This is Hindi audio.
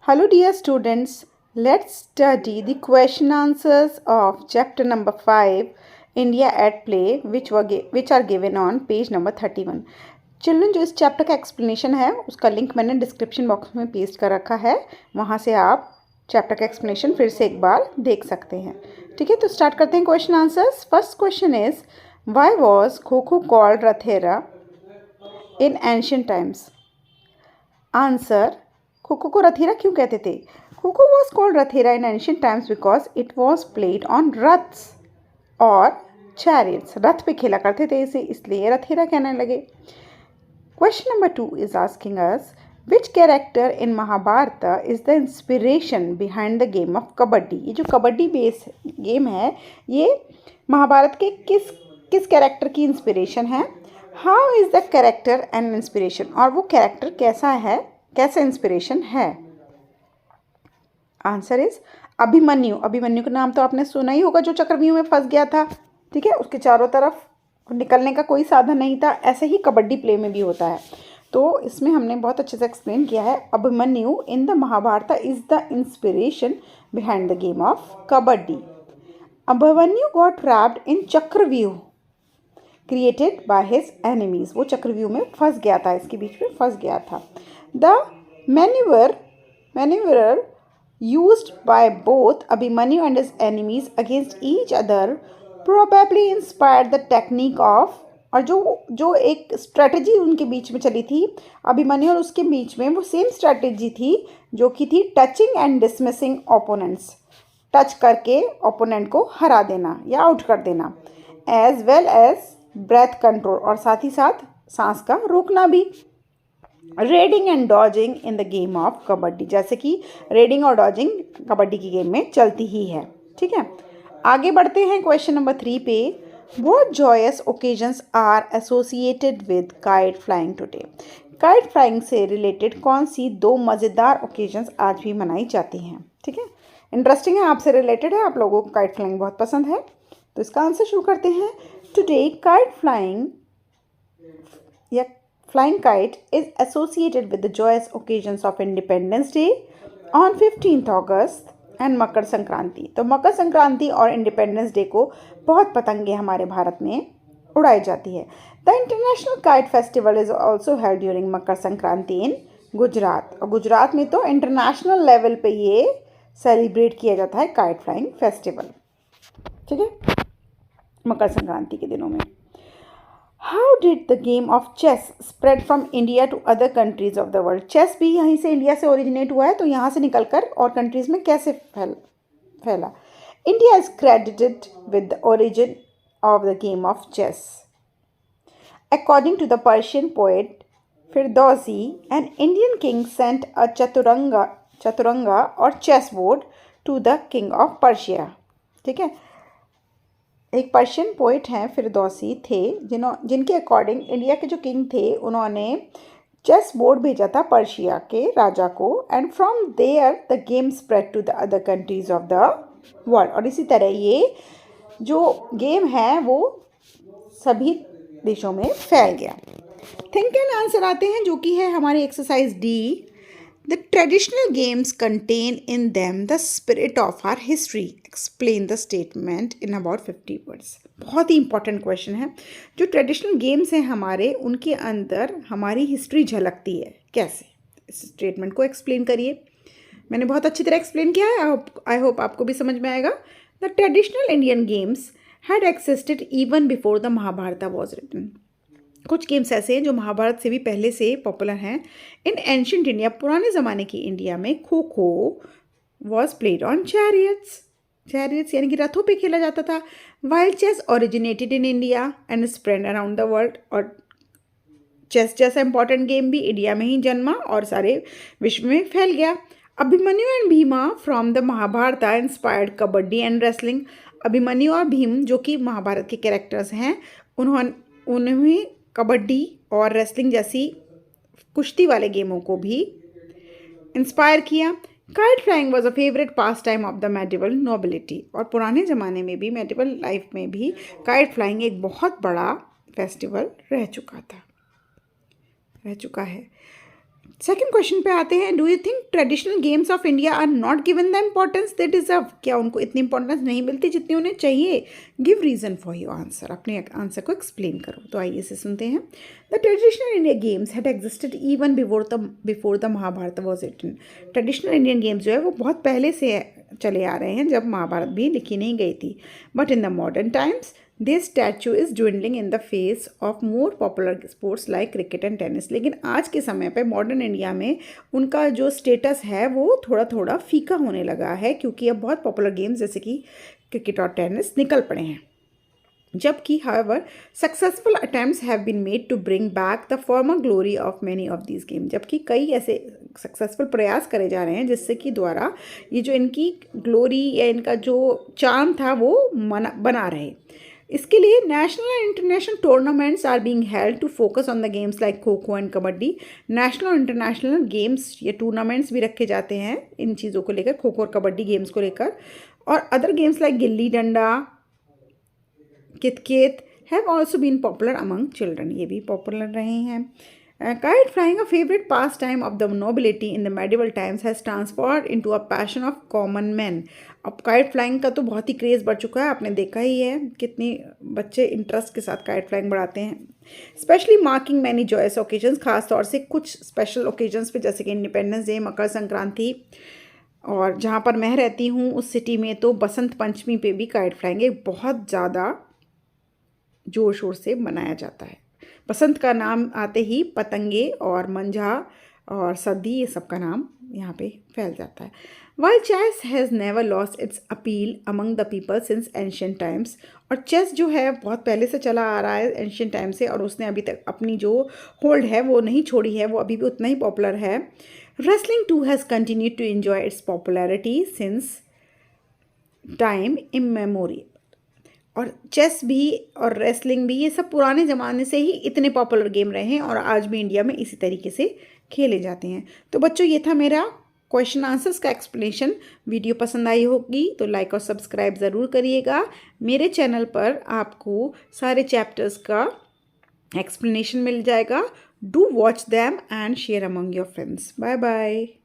Hello dear students, let's study the question answers of chapter number 5 India at Play which are given on page number 31. Children, जो इस चैप्टर का एक्सप्लेनेशन है उसका लिंक मैंने डिस्क्रिप्शन बॉक्स में पेस्ट कर रखा है, वहाँ से आप चैप्टर का एक्सप्लेनेशन फिर से एक बार देख सकते हैं। ठीक है, तो स्टार्ट करते हैं question answers. First question is why was kho-kho called Rathera in ancient times? Answer, kho-kho को रथेरा क्यों कहते थे? Kho-kho was called Rathera in ancient times because it was played on raths और चैरियट्स। रथ पे खेला करते थे इसे, इसलिए रथेरा कहने लगे। Question number 2 is asking us which character in Mahabharata is the inspiration behind the game of kabaddi? ये जो कबड्डी बेस गेम है, ये महाभारत के किस कैरेक्टर की इंस्पिरेशन है? How is the character and inspiration? और वो कैरेक्टर कैसा है, कैसा इंस्पिरेशन है? Answer is Abhimanyu. अभिमन्यु का नाम तो आपने सुना ही होगा, जो चक्रव्यूह में फंस गया था। ठीक है, उसके चारों तरफ निकलने का कोई साधन नहीं था। ऐसे ही कबड्डी प्ले में भी होता है, तो इसमें हमने बहुत अच्छे से एक्सप्लेन किया है। Abhimanyu in the Mahabharata is the inspiration behind the game of kabaddi. Abhimanyu got trapped in chakravyuh created by his enemies. वो चक्रव्यूह में फंस गया था, इसके बीच में फंस गया था। The maneuver used by both Abhimanyu and his enemies against each other probably inspired the technique of, और जो एक स्ट्रेटजी उनके बीच में चली थी अभिमन्यु और उसके बीच में, वो सेम स्ट्रेटजी थी जो कि थी touching and dismissing opponents. Touch करके ओपोनेंट को हरा देना या आउट कर देना, as well as breath control, और साथ ही साथ सांस का रोकना भी। Raiding and dodging in the game of kabaddi, जैसे कि रेडिंग और डॉजिंग कबड्डी की गेम में चलती ही है। ठीक है, आगे बढ़ते हैं क्वेश्चन नंबर 3 पे। What joyous occasions are associated with kite flying today? Kite flying से रिलेटेड कौन सी 2 मज़ेदार ओकेजन्स आज भी मनाई जाती हैं? ठीक है, इंटरेस्टिंग है, आपसे रिलेटेड है, आप लोगों को काइट फ्लाइंग बहुत पसंद है, तो इसका आंसर शुरू करते हैं। टुडे काइट फ्लाइंग या Flying kite is associated with the joyous occasions of Independence Day on 15th August and Makar Sankranti. तो मकर संक्रांति और इंडिपेंडेंस डे को बहुत पतंगे हमारे भारत में उड़ाई जाती है। The international kite festival is also held during Makar Sankranti in Gujarat. और गुजरात में तो इंटरनेशनल लेवल पे ये सेलिब्रेट किया जाता है काइट फ्लाइंग फेस्टिवल। ठीक है, मकर संक्रांति के दिनों में। How did the game of chess spread from India to other countries of the world? Chess भी यहीं से, इंडिया से ओरिजिनेट हुआ है, तो यहाँ से निकलकर और कंट्रीज में कैसे फैला? India is credited with the origin of the game of chess. According to the Persian poet Firdausi, an Indian king sent a chaturanga or chessboard to the king of Persia. ठीक है, एक पर्शियन पोइट हैं फिरदौसी थे, जिनके अकॉर्डिंग इंडिया के जो किंग थे उन्होंने चेस बोर्ड भेजा था पर्शिया के राजा को, and from there the game spread to the other countries of the world. और इसी तरह ये जो गेम है वो सभी देशों में फैल गया। थिंक एंड आंसर आते हैं, जो कि है हमारी exercise D. The traditional games contain in them the spirit of our history. Explain the statement in about 50 words. बहुत ही इंपॉर्टेंट क्वेश्चन है। जो ट्रेडिशनल गेम्स हैं हमारे, उनके अंदर हमारी हिस्ट्री झलकती है। कैसे? इस स्टेटमेंट को एक्सप्लेन करिए। मैंने बहुत अच्छी तरह एक्सप्लेन किया है, आई होप आपको भी समझ में आएगा। The traditional Indian games had existed even before the Mahabharata was written. कुछ गेम्स ऐसे हैं जो महाभारत से भी पहले से पॉपुलर हैं। इन एंशिएंट इंडिया, पुराने ज़माने की इंडिया में kho kho was played on chariots यानी कि रथों पे खेला जाता था। While chess originated in India and spread around the world. और चेस जैसा इंपॉर्टेंट गेम भी इंडिया में ही जन्मा और सारे विश्व में फैल गया। Abhimanyu and Bhima from the Mahabharata inspired kabaddi and wrestling. Abhimanyu और भीम जो कि महाभारत के कैरेक्टर्स हैं, उन्हें कबड्डी और रेसलिंग जैसी कुश्ती वाले गेमों को भी इंस्पायर किया। Kite flying was a favourite pastime of the medieval nobility. और पुराने ज़माने में भी, मेडिवल लाइफ में भी काइट फ्लाइंग एक बहुत बड़ा फेस्टिवल रह चुका था। रह चुका है। सेकेंड क्वेश्चन पे आते हैं, do you think traditional games of India are not given the importance they deserve? क्या उनको इतनी इंपॉर्टेंस नहीं मिलती जितनी उन्हें चाहिए? Give reason for your answer, अपने आंसर को एक्सप्लेन करो। तो आइए इसे सुनते हैं। The traditional Indian games had existed even before the Mahabharata was written. Traditional Indian games जो है वो बहुत पहले से चले आ रहे हैं, जब महाभारत भी लिखी नहीं गई थी। But in the modern times this statue is dwindling in the face of more popular sports like cricket and tennis. लेकिन आज के समय पे मॉडर्न इंडिया में उनका जो स्टेटस है वो थोड़ा थोड़ा फीका होने लगा है, क्योंकि अब बहुत पॉपुलर गेम्स जैसे कि क्रिकेट और टेनिस निकल पड़े हैं। जबकि however successful attempts have been made to bring back the former glory of many of these game. जबकि कई ऐसे सक्सेसफुल प्रयास करे जा रहे हैं जिससे कि द्वारा ये जो इनकी ग्लोरी या इनका जो चार्म था वो बना रहे। इसके लिए national and international tournaments are being held to focus on the games like kho kho and kabaddi. National और इंटरनेशनल गेम्स या टूर्नामेंट्स भी रखे जाते हैं इन चीज़ों को लेकर, खो खो और कबड्डी गेम्स को लेकर। और other games like gilli danda, kitkit have also been popular among children, ये भी पॉपुलर रहे हैं। Kite flying, a favourite pastime of the nobility in the medieval times, has transformed into a passion of common man. अब काइट फ्लाइंग का तो बहुत ही क्रेज़ बढ़ चुका है, आपने देखा ही है कितनी बच्चे इंटरेस्ट के साथ काइट फ्लाइंग बढ़ाते हैं। Specially marking many joyous occasions, खास तौर से कुछ स्पेशल ओकेजन्स पे जैसे कि इंडिपेंडेंस डे, मकर संक्रांति, और जहाँ पर मैं रहती हूँ उस सिटी में तो बसंत पंचमी पे भी काइट फ्लाइंग एक बहुत ज़्यादा जोर शोर से मनाया जाता है। बसंत का नाम आते ही पतंगे और मंझा और सर्दी, ये सब का नाम यहाँ पे फैल जाता है। While chess has never lost its appeal among the people since ancient times, और चेस जो है बहुत पहले से चला आ रहा है एंशियंट टाइम से, और उसने अभी तक अपनी जो होल्ड है वो नहीं छोड़ी है, वो अभी भी उतना ही पॉपुलर है। Wrestling too has continued to enjoy its popularity since time immemorial. और चेस भी और रेसलिंग भी, ये सब पुराने ज़माने से ही इतने पॉपुलर गेम रहे हैं और आज भी इंडिया में इसी तरीके से खेले जाते हैं। तो बच्चों, ये था मेरा क्वेश्चन आंसर्स का एक्सप्लेनेशन। वीडियो पसंद आई होगी तो लाइक और सब्सक्राइब ज़रूर करिएगा। मेरे चैनल पर आपको सारे चैप्टर्स का एक्सप्लेनेशन मिल जाएगा। Do watch them and share among your friends. Bye bye.